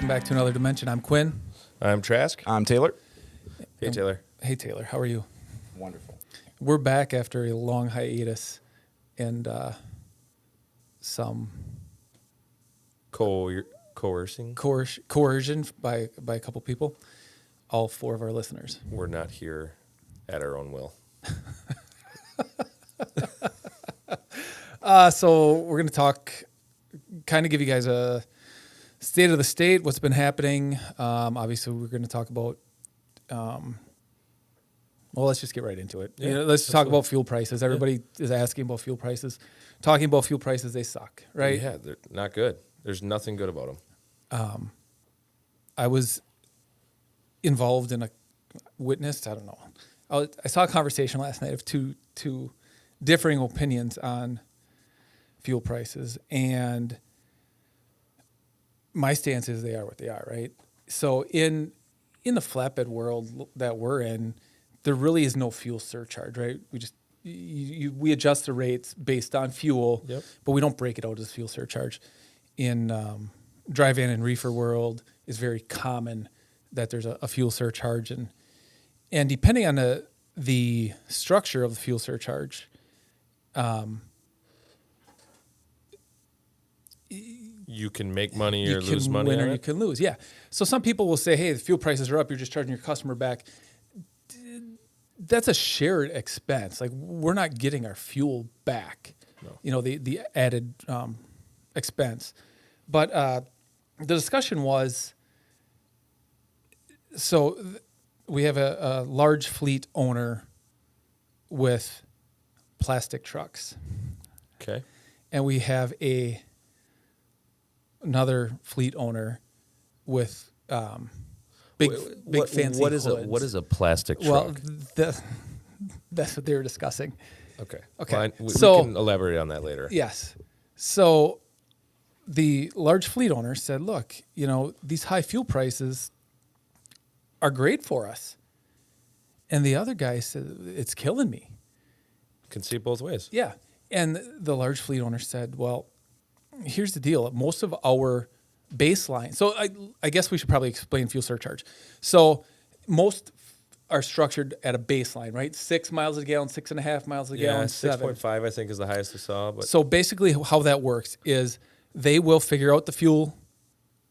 Welcome back to another dimension. I'm Quinn. I'm Trask. I'm Taylor. Hey, Taylor. Hey, Taylor. How are you? Wonderful. We're back after a long hiatus and some Coercing. coercion by a couple people. All four of our listeners. We're not here at our own will. So we're going to talk, kind of give you guys a state of the state, what's been happening. Obviously, we're going to talk about, well, let's just get right into it. Yeah, Let's talk about fuel prices. Everybody is asking about fuel prices. Talking about fuel prices, they suck, right? Yeah, they're not good. There's nothing good about them. I was involved in witnessed, I don't know. I saw a conversation last night of two differing opinions on fuel prices, and my stance is they are what they are, right? So in the flatbed world that we're in, there really is no fuel surcharge, right? We just we adjust the rates based on fuel, but we don't break it out as fuel surcharge. In dry van and reefer world, is very common that there's a fuel surcharge, and depending on the structure of the fuel surcharge, You can make money or you lose can money win on or you it. can lose. Yeah. So some people will say, "Hey, the fuel prices are up. You're just charging your customer back." That's a shared expense. Like, we're not getting our fuel back. No. You know, the added expense. But the discussion was, we have a large fleet owner with plastic trucks, Okay. and we have another fleet owner with big fancy What is hoods. a plastic truck? Well, that's what they were discussing. Okay. Okay. Fine. We So- can elaborate on that later. Yes. So the large fleet owner said, "Look, these high fuel prices are great for us." And the other guy said, "It's killing me." Can see it both ways. Yeah. And the large fleet owner said, "Well, here's the deal. Most of our baseline." So I guess we should probably explain fuel surcharge. So most are structured at a baseline, right? 6 miles a gallon, 6.5 miles a Yeah, gallon, 7. 6.5 I think is the highest I saw. But So basically how that works is they will figure out the fuel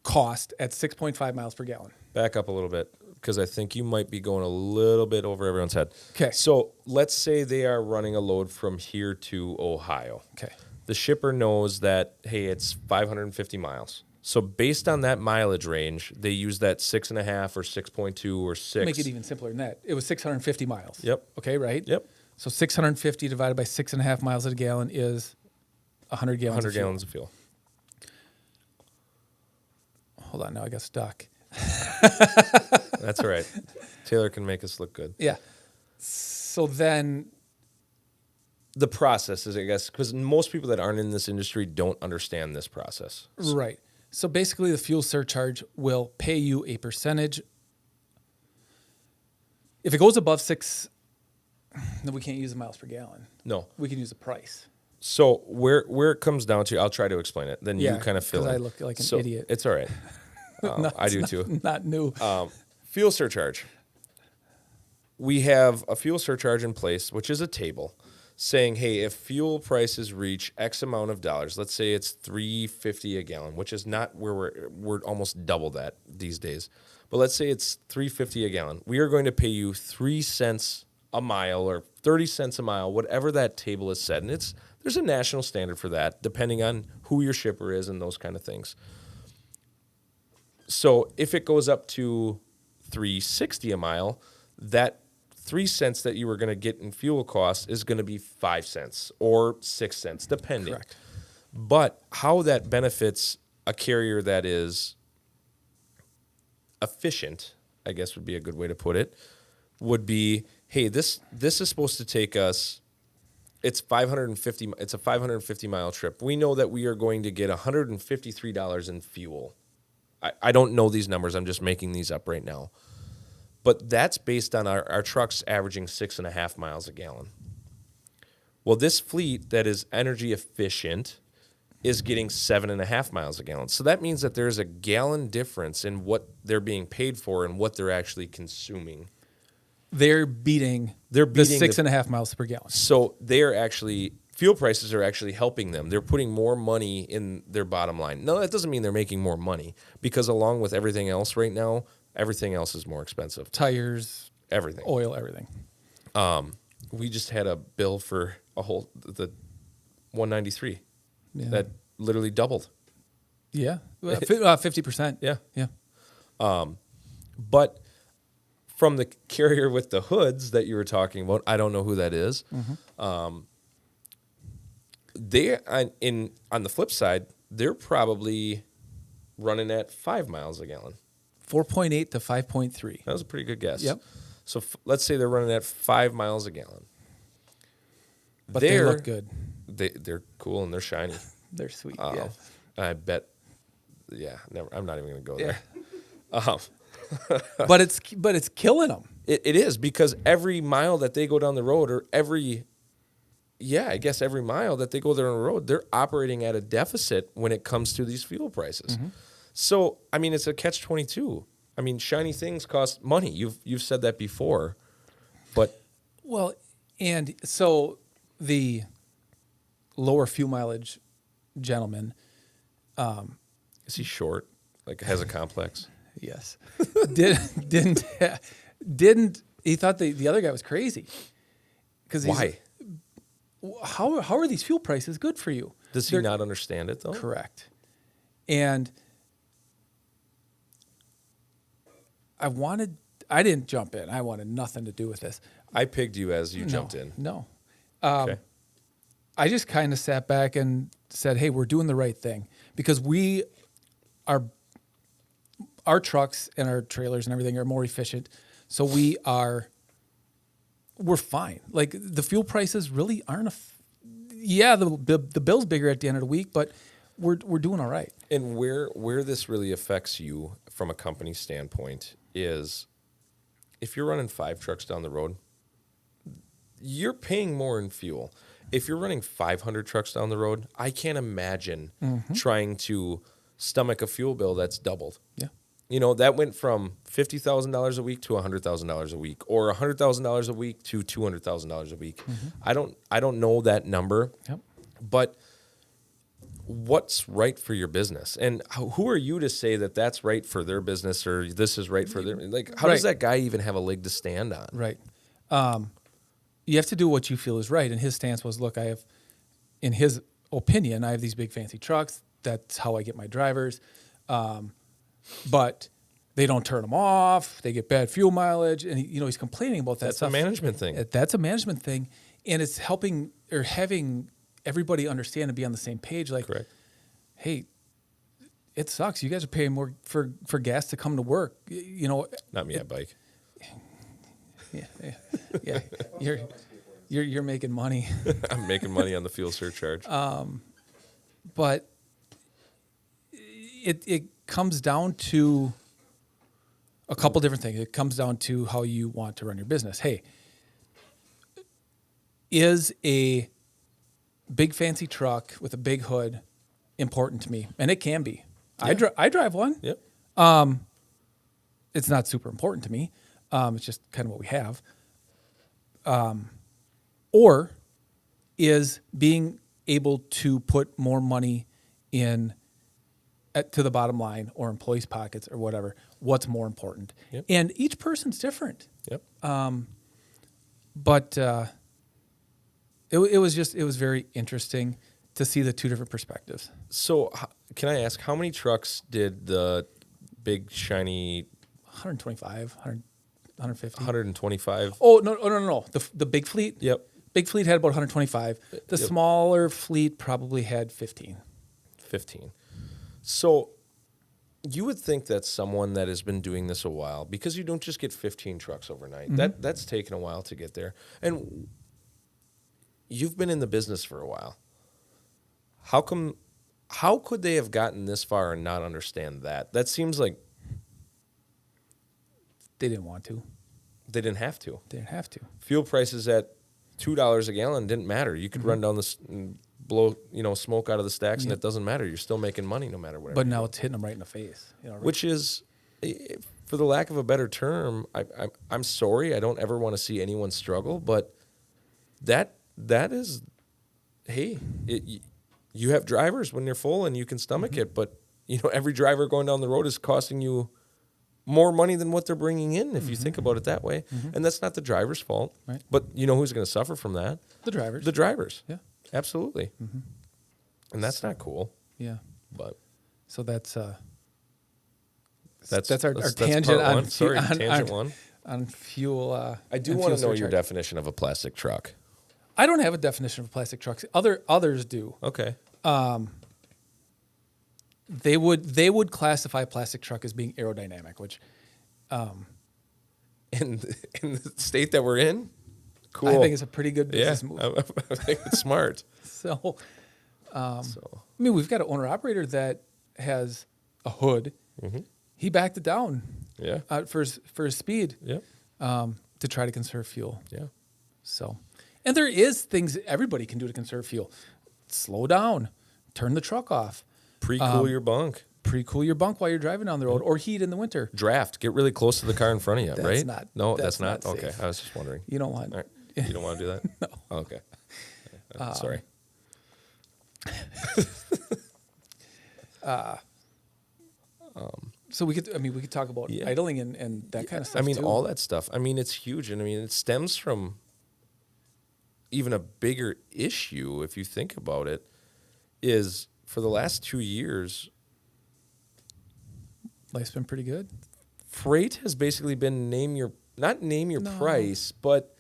cost at 6.5 miles per gallon. back up a little bit because I think you might be going a little bit over everyone's head. Okay. So let's say they are running a load from here to Ohio. Okay. The shipper knows that, hey, it's 550 miles. So based on that mileage range, they use that 6.5 or 6.2 or 6. Make it even simpler than that. It was 650 miles. Yep. Okay, right? Yep. So 650 divided by 6.5 miles a gallon is 100 gallons 100 of fuel. gallons of fuel. Hold on, now I got stuck. That's all right. Taylor can make us look good. Yeah. So then, The process is, I guess, because most people that aren't in this industry don't understand this process. right. So basically the fuel surcharge will pay you a percentage. If it goes above 6, then we can't use the miles per gallon. No. We can use the price. So where it comes down to, I'll try to explain it. Then Yeah, you kind of fill 'cause in. I look like an So idiot. It's all right. No, I it's do too. Not new. Fuel surcharge. We have a fuel surcharge in place, which is a table saying, hey, if fuel prices reach X amount of dollars, let's say it's $3.50 a gallon, which is not where we're almost double that these days. But let's say it's $3.50 a gallon. We are going to pay you 3 cents a mile or 30 cents a mile, whatever that table is set. And there's a national standard for that, depending on who your shipper is and those kind of things. So if it goes up to $3.60 a mile, that 3 cents that you were going to get in fuel costs is going to be 5 cents or 6 cents, depending. Correct. But how that benefits a carrier that is efficient, I guess would be a good way to put it, would be, hey, this is supposed to take us, it's a 550 mile trip. We know that we are going to get $153 in fuel. I don't know these numbers. I'm just making these up right now. But that's based on our trucks averaging 6.5 miles a gallon. Well, this fleet that is energy efficient is getting 7.5 miles a gallon. So that means that there's a gallon difference in what they're being paid for and what they're actually consuming. They're beating the the 6.5 miles per gallon. So they're actually, fuel prices are actually helping them. They're putting more money in their bottom line. No, that doesn't mean they're making more money, because along with everything else right now, everything else is more expensive. Tires, Everything. oil, everything. We just had a bill for the 193 Yeah. that literally doubled. Yeah. 50%. Yeah. Yeah. But from the carrier with the hoods that you were talking about, I don't know who that is. They on the flip side, they're probably running at 5 miles a gallon. 4.8 to 5.3. That was a pretty good guess. Yep. So let's say they're running at 5 miles a gallon. But they look good. They're cool and they're shiny. They're sweet. Oh, Yeah. I bet. Yeah, never. I'm not even going to go Yeah. there. But it's killing them. It is, because every mile that they go down the road, or every mile that they go down the road, they're operating at a deficit when it comes to these fuel prices. So, I mean, it's a catch-22. I mean, shiny things cost money. You've said that before, but Well, and so the lower fuel mileage gentleman, is he short? Like, has a complex? yes, didn't he thought the other guy was crazy? Because Why? How are these fuel prices good for you? Does he not understand it, though? Correct. And I didn't jump in. I wanted nothing to do with this. I pigged you as you jumped in. No. Okay. I just kind of sat back and said, hey, we're doing the right thing, because our trucks and our trailers and everything are more efficient. So we're fine. Like, the fuel prices really aren't the bill's bigger at the end of the week, but we're doing all right. And where this really affects you from a company standpoint is, if you're running 5 trucks down the road, you're paying more in fuel. If you're running 500 trucks down the road, I can't imagine trying to stomach a fuel bill that's doubled. Yeah. You know, that went from $50,000 a week to $100,000 a week, or $100,000 a week to $200,000 a week. I don't know that number, Yep. but what's right for your business, and who are you to say that that's right for their business, or this is right for their, like, how does that guy even have a leg to stand on? Right. You have to do what you feel is right. And his stance was, look, in his opinion, I have these big fancy trucks. That's how I get my drivers. But they don't turn them off. They get bad fuel mileage. And, he's complaining about that That's stuff. a management thing. That's a management thing. And it's helping, or having everybody understand and be on the same page. Like, Correct. Hey, it sucks. You guys are paying more for gas to come to work. Not me at bike. Yeah. You're making money. I'm making money on the fuel surcharge. But it comes down to a couple different things. It comes down to how you want to run your business. Hey, is a big fancy truck with a big hood important to me? And it can be. Yeah. I drive one. Yep. It's not super important to me. It's just kind of what we have. Or is being able to put more money to the bottom line, or employees' pockets, or whatever, what's more important? Yep. And each person's different. Yep. But it was very interesting to see the two different perspectives. So can I ask, how many trucks did the big shiny 125, 150. 125? Oh, no. The big fleet? Yep. Big fleet had about 125. The Yep. smaller fleet probably had 15. 15. So you would think that someone that has been doing this a while, because you don't just get 15 trucks overnight. That's taken a while to get there. And you've been in the business for a while. How could they have gotten this far and not understand that? That seems like They didn't want to. they didn't have to. They didn't have to. Fuel prices at $2 a gallon didn't matter. You could run down this blow, smoke out of the stacks, and Yep. it doesn't matter. You're still making money no matter what. But now it's hitting them right in the face. Right? Which is, for the lack of a better term, I'm sorry. I don't ever want to see anyone struggle, but that is, hey, you have drivers when you're full and you can stomach it, but every driver going down the road is costing you more money than what they're bringing in, if you think about it that way. And that's not the driver's fault. Right. But who's going to suffer from that? The drivers. The drivers. Yeah. Absolutely. And that's not cool. Yeah. But So that's our that's tangent part on one. Sorry, on, tangent on, one. on fuel. I do and want to fuel know your surcharge. definition of a plastic truck. I don't have a definition of plastic trucks. Others do. Okay. They would classify a plastic truck as being aerodynamic, which In the state that we're in, cool. I think is a pretty good business move. I think it's smart. So, I mean, we've got an owner operator that has a hood. He backed it down Yeah. for his speed Yeah. to try to conserve fuel. Yeah. So, and there is things everybody can do to conserve fuel. Slow down, turn the truck off, Pre-cool your bunk. pre-cool your bunk while you're driving down the road, or heat in the winter. Draft. Get really close to the car in front of you, That's right? not- No, that's that's not. not Okay. safe. I was just wondering. You don't want. All right. You don't want to do that? No. Okay. Sorry. So we could talk about Yeah. idling and that kind of stuff. I mean, too. all that stuff. I mean, it's huge. And I mean, it stems from even a bigger issue, if you think about it, is for the last 2 years, Life's been pretty good. freight has basically been not name your No. price, but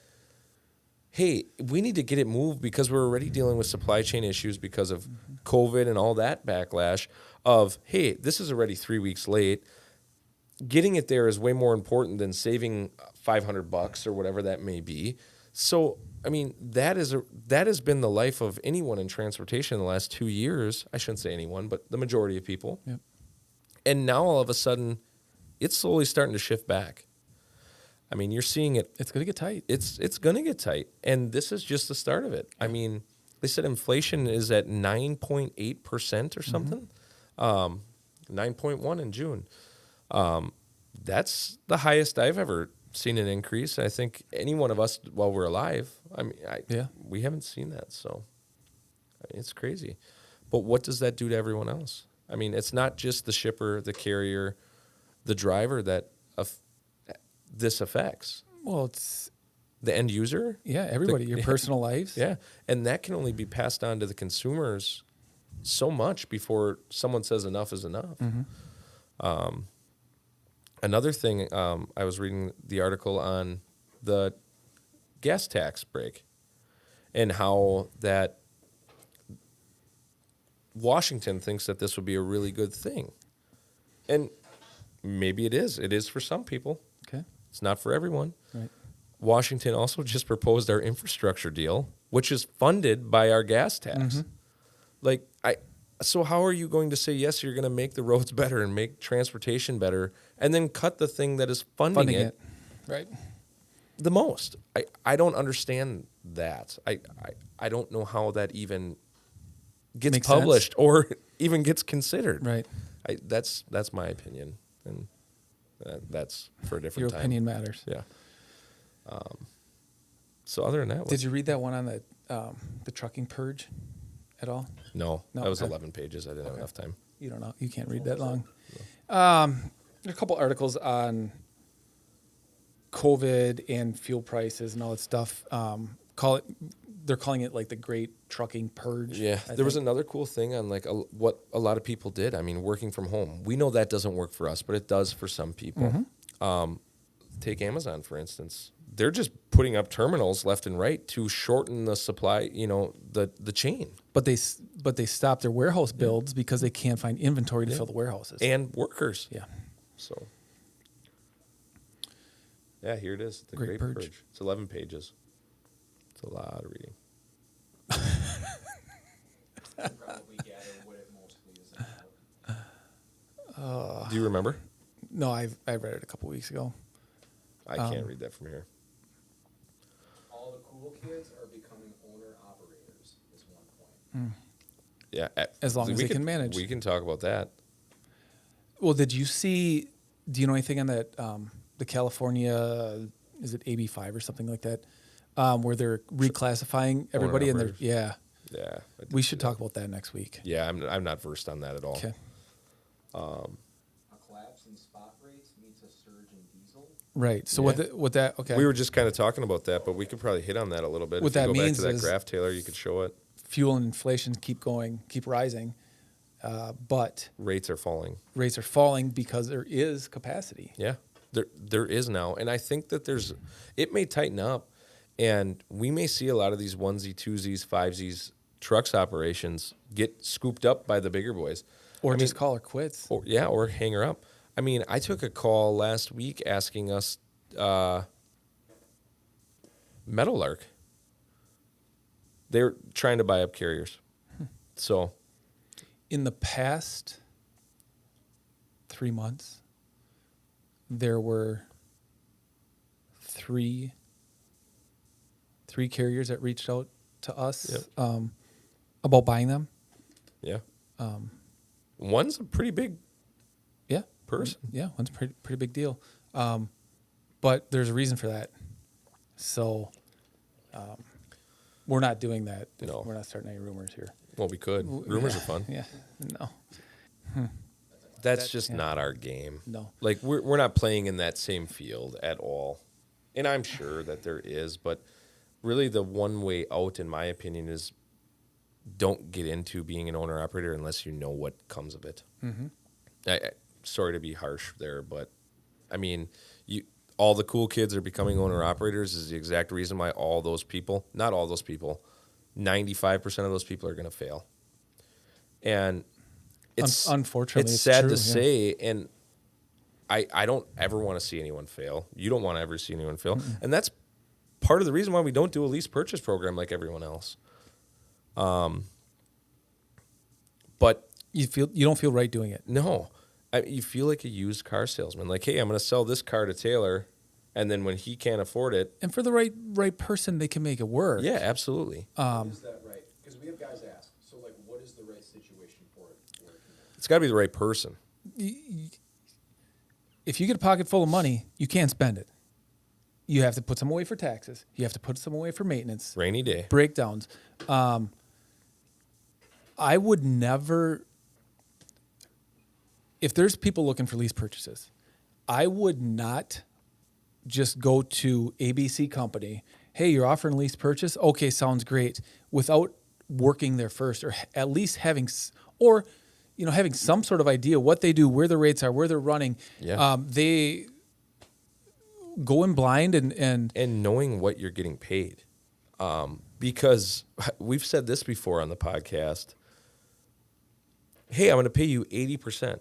hey, we need to get it moved because we're already dealing with supply chain issues because of COVID and all that backlash of, hey, this is already 3 weeks late. Getting it there is way more important than saving $500 or whatever that may be. So, I mean, that has been the life of anyone in transportation in the last 2 years. I shouldn't say anyone, but the majority of people. Yep. And now all of a sudden, it's slowly starting to shift back. I mean, you're seeing it. It's going to get tight. It's going to get tight, and this is just the start of it. I mean, they said inflation is at 9.8% or something, 9.1 in June. That's the highest I've ever seen an increase. I think any one of us, while we're alive, I mean, we haven't seen that. So, I mean, it's crazy. But what does that do to everyone else? I mean, it's not just the shipper, the carrier, the driver that this affects. Well, it's The end user. everybody. Your personal lives. Yeah, and that can only be passed on to the consumers so much before someone says enough is enough. Another thing, I was reading the article on the gas tax break and how that Washington thinks that this would be a really good thing. And maybe it is. It is for some people. Okay. It's not for everyone. Right. Washington also just proposed our infrastructure deal, which is funded by our gas tax. So how are you going to say, yes, you're going to make the roads better and make transportation better, and then cut the thing that is funding it Right. the most? I don't understand that. I don't know how that even gets Makes sense. published or even gets considered. Right. That's my opinion, and that's for a different Your time. opinion matters. Yeah. So other than that, Did you read that one on the trucking purge at all? No, No, that was okay. 11 pages. I didn't have enough time. You don't know. You can't read that long. There are a couple articles on COVID and fuel prices and all that stuff. They're calling it like the Great Trucking Purge. Yeah, there was another cool thing on like what a lot of people did. I mean, working from home. We know that doesn't work for us, but it does for some people. Take Amazon, for instance. They're just putting up terminals left and right to shorten the supply, the chain. But they stopped their warehouse builds because they can't find inventory to fill the warehouses. And workers. Yeah. So, yeah, here it is. The Great Great Purge. Purge. It's 11 pages. It's a lot of reading. Probably gather what it mostly is about. Do you remember? No, I read it a couple weeks ago. I can't read that from here. All the cool kids are becoming owner operators is one point. Yeah, As long as we they can manage. We can talk about that. Well, did you see? Do you know anything on that? The California, is it AB5 or something like that, where they're reclassifying everybody and they're Owner-operators. Yeah, I did We see should that. talk about that next week. Yeah, I'm not versed on that at all. Okay. A collapse in spot rates meets a surge in diesel. Right. So Yeah. what that okay? We were just kind of talking about that, but we could probably hit on that a little bit. What If you that go back means to that is- graph, Taylor, you could show it. Fuel and inflation keep rising, but Rates are falling. rates are falling because there is capacity. Yeah, there is now, and I think that it may tighten up, and we may see a lot of these onesie, twosies, fivesies trucks operations get scooped up by the bigger boys, Or I just mean, call her quits. or hang her up. I mean, I took a call last week asking us, Meadowlark. They're trying to buy up carriers, so In the past 3 months, there were three carriers that reached out to us about buying them. yeah. One's a pretty big Yeah, person. yeah, one's a pretty big deal. But there's a reason for that. So we're not doing that. No. We're not starting any rumors here. Well, we could. Rumors are fun. Yeah, no. That's just not our game. No. Like we're not playing in that same field at all. And I'm sure that there is, but really the one way out, in my opinion, is don't get into being an owner operator unless you know what comes of it. Mm-hmm. Sorry to be harsh there, but I mean, all the cool kids are becoming owner operators is the exact reason why all those people, not all those people, 95% of those people are going to fail. And it's Unfortunately, it's it's sad true, to yeah. say, and I don't ever want to see anyone fail. You don't want to ever see anyone fail, and that's part of the reason why we don't do a lease purchase program like everyone else. But you don't feel right doing it. no, you feel like a used car salesman. Like, hey, I'm going to sell this car to Taylor, and then when he can't afford it, And for the right person, they can make it work. yeah, absolutely. Is that right? Because we have guys ask, so like, what is the right situation for it? It's got to be the right person. If you get a pocket full of money, you can't spend it. You have to put some away for taxes. You have to put some away for maintenance, Rainy day. breakdowns. I would never, if there's people looking for lease purchases, I would not just go to ABC company. Hey, you're offering lease purchase? Okay, sounds great. Without working there first, or at least having some sort of idea what they do, where the rates are, where they're running. Yeah. They go in blind and knowing what you're getting paid. Because we've said this before on the podcast. Hey, I'm going to pay you 80%.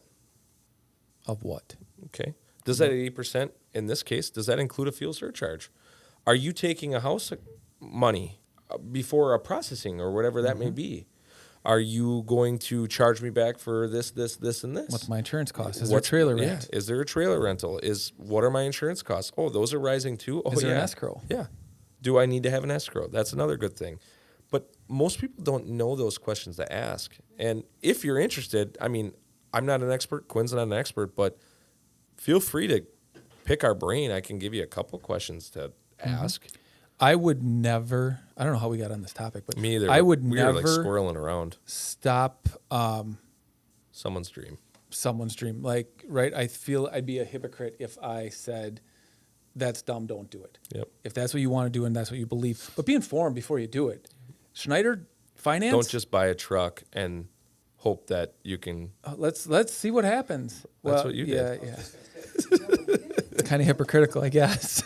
of what? Okay. Does that 80%, in this case, does that include a fuel surcharge? Are you taking a house money before a processing or whatever that may be? Are you going to charge me back for this, and this? What's my insurance cost? Is there a trailer rent? Yeah. Is there a trailer rental? What are my insurance costs? Oh, those are rising too? Oh, Is there yeah. an escrow? Yeah. Do I need to have an escrow? That's another good thing. But most people don't know those questions to ask. And if you're interested, I mean, I'm not an expert. Quinn's not an expert, but feel free to pick our brain. I can give you a couple questions to ask. I would never. I don't know how we got on this topic, but Me either. I would we never were like squirreling around stop someone's dream. someone's dream. Like, right? I feel I'd be a hypocrite if I said, "That's dumb. Don't do it." Yep. If that's what you want to do and that's what you believe, but be informed before you do it. Schneider Finance. Don't just buy a truck and hope that you can. Let's see what happens. That's what you did. Yeah. Kind of hypocritical, I guess.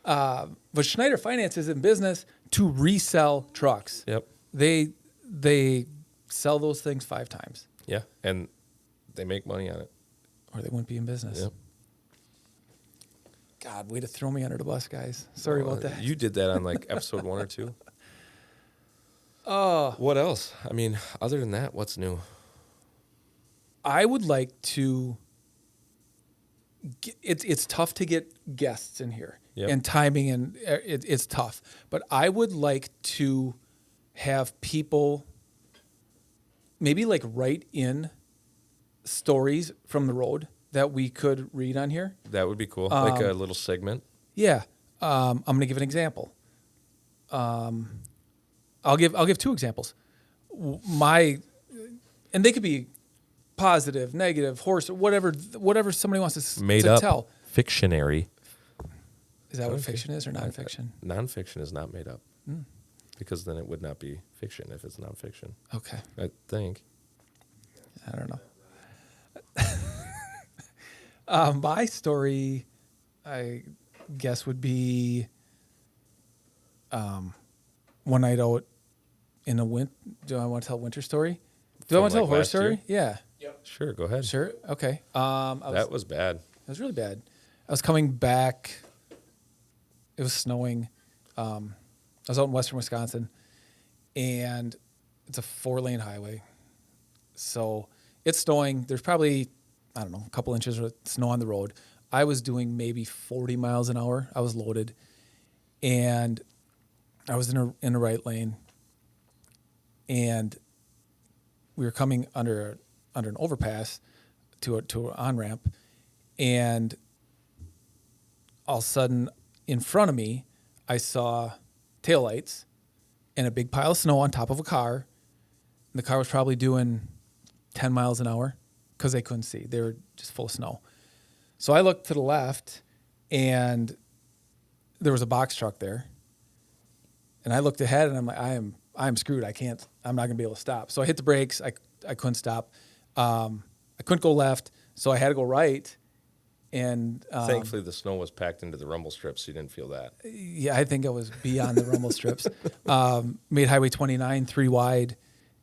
But Schneider Finance is in business to resell trucks. Yep. They sell those things 5 times, Yeah. And they make money on it. or they wouldn't be in business. Yep. God, way to throw me under the bus, guys. Sorry about that. You did that on like episode 1 or 2. What else? I mean, other than that, what's new? I would like to. It's tough to get guests in here, Yep. and timing, and it's tough. But I would like to have people maybe like write in stories from the road that we could read on here. That would be cool. Like a little segment. Yeah. I'm going to give an example. I'll give two examples. And they could be positive, negative, horse, or whatever somebody wants to, Made to up. tell. Fictionary. Is that what fiction is or nonfiction? Nonfiction is not made up. Because then it would not be fiction if it's nonfiction. Okay. I think. I don't know. My story, I guess, would be one night out in a winter. Do I want to tell a winter story? Do I From, want to tell a like, horror last story? year? Yeah. Sure, go ahead. Sure. Okay. That was bad. It was really bad. I was coming back. It was snowing. I was out in western Wisconsin, and it's a 4-lane highway. So it's snowing. There's probably, I don't know, a couple inches of snow on the road. I was doing maybe 40 miles an hour. I was loaded, and I was in a right lane, and we were coming under an overpass to an on-ramp, and all of a sudden, in front of me, I saw taillights and a big pile of snow on top of a car. The car was probably doing 10 miles an hour because they couldn't see. They were just full of snow. So I looked to the left, and there was a box truck there. And I looked ahead, and I'm like, I'm screwed. I'm not going to be able to stop. So I hit the brakes. I couldn't stop. I couldn't go left, so I had to go right. And Thankfully, the snow was packed into the rumble strips, so you didn't feel that. yeah, I think I was beyond the rumble strips. Made Highway 29 3 wide,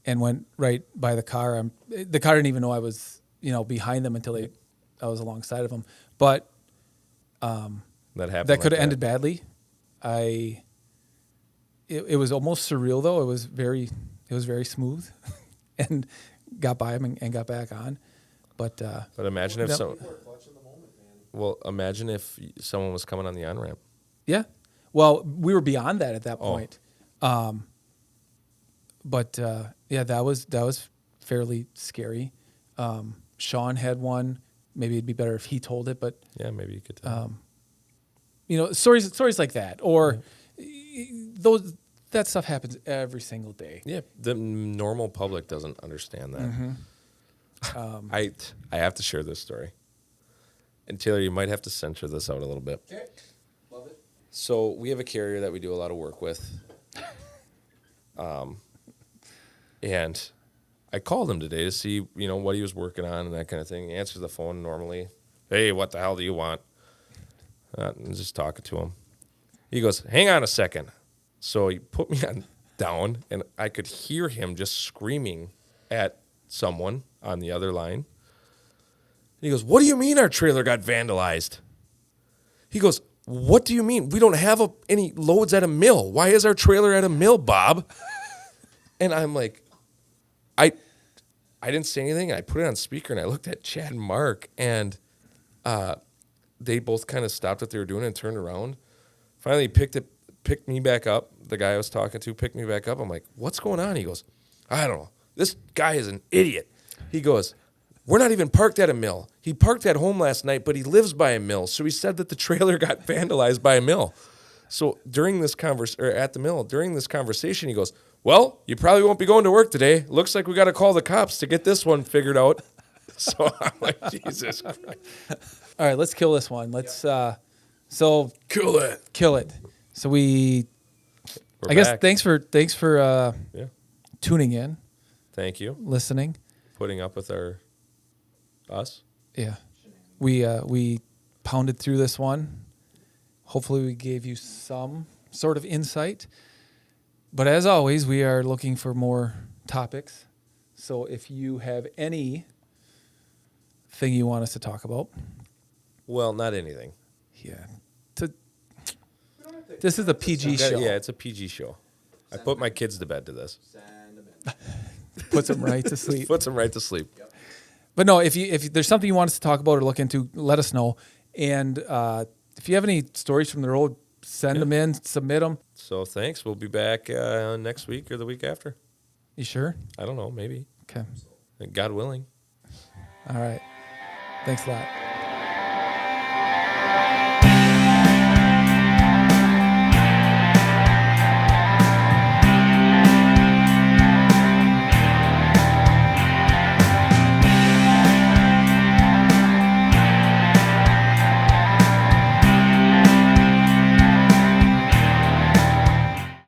and went right by the car. The car didn't even know I was, behind them until I was alongside of them. But That happened. that could have ended badly. It was almost surreal though. It was very smooth, and got by him and got back on. But imagine if Yep. imagine if someone was coming on the on ramp. yeah, well, we were beyond that at that point. But yeah, that was fairly scary. Sean had one. Maybe it'd be better if he told it, but Yeah, maybe you could tell. stories like that, or that stuff happens every single day. Yeah, the normal public doesn't understand that. I have to share this story. And Taylor, you might have to censor this out a little bit. Okay, love it. So we have a carrier that we do a lot of work with. And I called him today to see, what he was working on and that kind of thing. He answers the phone normally. Hey, what the hell do you want? And just talking to him. He goes, hang on a second. So he put me down, and I could hear him just screaming at someone on the other line. He goes, what do you mean our trailer got vandalized? He goes, what do you mean? We don't have any loads at a mill. Why is our trailer at a mill, Bob? And I'm like, I didn't say anything. I put it on speaker, and I looked at Chad and Mark, and they both kind of stopped what they were doing and turned around. Finally picked me back up. The guy I was talking to picked me back up. I'm like, what's going on? He goes, I don't know. This guy is an idiot. He goes, we're not even parked at a mill. He parked at home last night, but he lives by a mill. So he said that the trailer got vandalized by a mill. So during this conversation, he goes, well, you probably won't be going to work today. Looks like we got to call the cops to get this one figured out. So I'm like, Jesus Christ. All right, let's kill this one. Let's Kill it. So I We're guess back. thanks for Yeah. tuning in, Thank you. listening. Putting up with us. Yeah, we pounded through this one. Hopefully, we gave you some sort of insight. But as always, we are looking for more topics. So if you have anything you want us to talk about, Well, not anything. yeah, this is a PG show. Yeah, it's a PG show. I put my kids to bed to this. Send them in. Puts them right to sleep. Puts them right to sleep. Yep. But no, if there's something you want us to talk about or look into, let us know. And if you have any stories from the road, send them in, submit them. So thanks. We'll be back next week or the week after. You sure? I don't know. Maybe. Okay. God willing. All right. Thanks a lot.